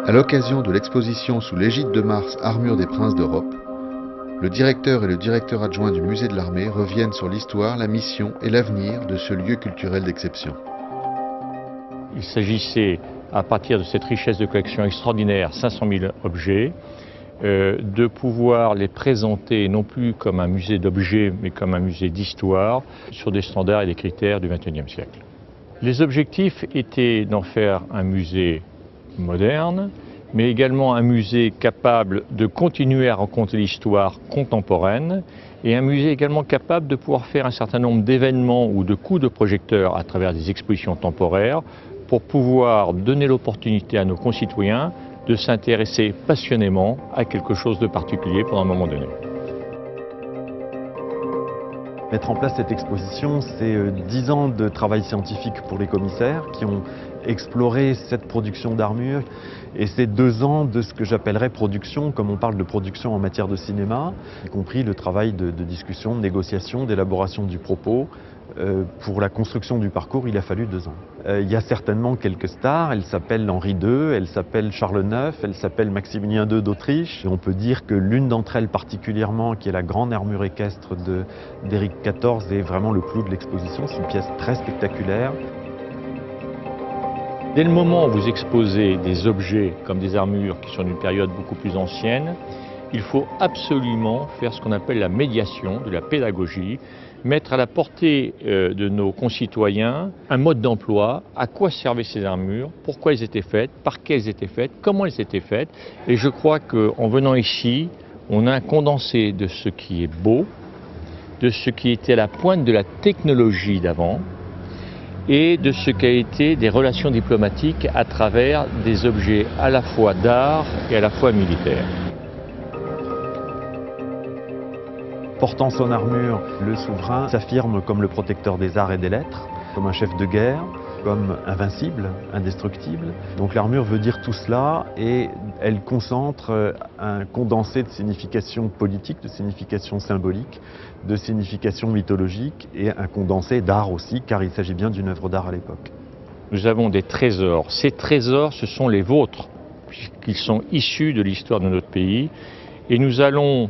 À l'occasion de l'exposition sous l'égide de Mars Armure des Princes d'Europe, le directeur et le directeur adjoint du musée de l'Armée reviennent sur l'histoire, la mission et l'avenir de ce lieu culturel d'exception. Il s'agissait, à partir de cette richesse de collection extraordinaire, 500 000 objets, de pouvoir les présenter non plus comme un musée d'objets, mais comme un musée d'histoire, sur des standards et des critères du XXIe siècle. Les objectifs étaient d'en faire un musée moderne, mais également un musée capable de continuer à raconter l'histoire contemporaine et un musée également capable de pouvoir faire un certain nombre d'événements ou de coups de projecteur à travers des expositions temporaires pour pouvoir donner l'opportunité à nos concitoyens de s'intéresser passionnément à quelque chose de particulier pendant un moment donné. Mettre en place cette exposition, c'est 10 ans de travail scientifique pour les commissaires qui ont exploré cette production d'armure et c'est 2 ans de ce que j'appellerais production, comme on parle de production en matière de cinéma, y compris le travail de discussion, de négociation, d'élaboration du propos. Pour la construction du parcours, il a fallu 2 ans. Il y a certainement quelques stars, elle s'appelle Henri II, elle s'appelle Charles IX, elle s'appelle Maximilien II d'Autriche. Et on peut dire que l'une d'entre elles particulièrement, qui est la grande armure équestre d'Éric XIV, est vraiment le clou de l'exposition. C'est une pièce très spectaculaire. Dès le moment où vous exposez des objets comme des armures qui sont d'une période beaucoup plus ancienne, il faut absolument faire ce qu'on appelle la médiation, de la pédagogie, mettre à la portée de nos concitoyens un mode d'emploi, à quoi servaient ces armures, pourquoi elles étaient faites, par qui elles étaient faites, comment elles étaient faites. Et je crois qu'en venant ici, on a un condensé de ce qui est beau, de ce qui était à la pointe de la technologie d'avant, et de ce qu'a été des relations diplomatiques à travers des objets à la fois d'art et à la fois militaires. Portant son armure, le souverain s'affirme comme le protecteur des arts et des lettres, comme un chef de guerre, comme invincible, indestructible. Donc l'armure veut dire tout cela et elle concentre un condensé de signification politique, de signification symbolique, de signification mythologique et un condensé d'art aussi, car il s'agit bien d'une œuvre d'art à l'époque. Nous avons des trésors. Ces trésors, ce sont les vôtres, puisqu'ils sont issus de l'histoire de notre pays. Et nous allons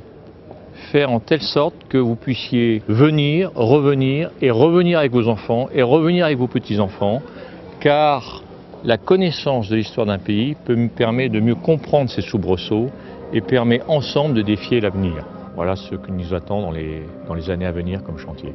faire en telle sorte que vous puissiez venir, revenir et revenir avec vos enfants et revenir avec vos petits-enfants, car la connaissance de l'histoire d'un pays nous permet de mieux comprendre ses soubresauts et permet ensemble de défier l'avenir. Voilà ce qui nous attend dans les années à venir comme chantier.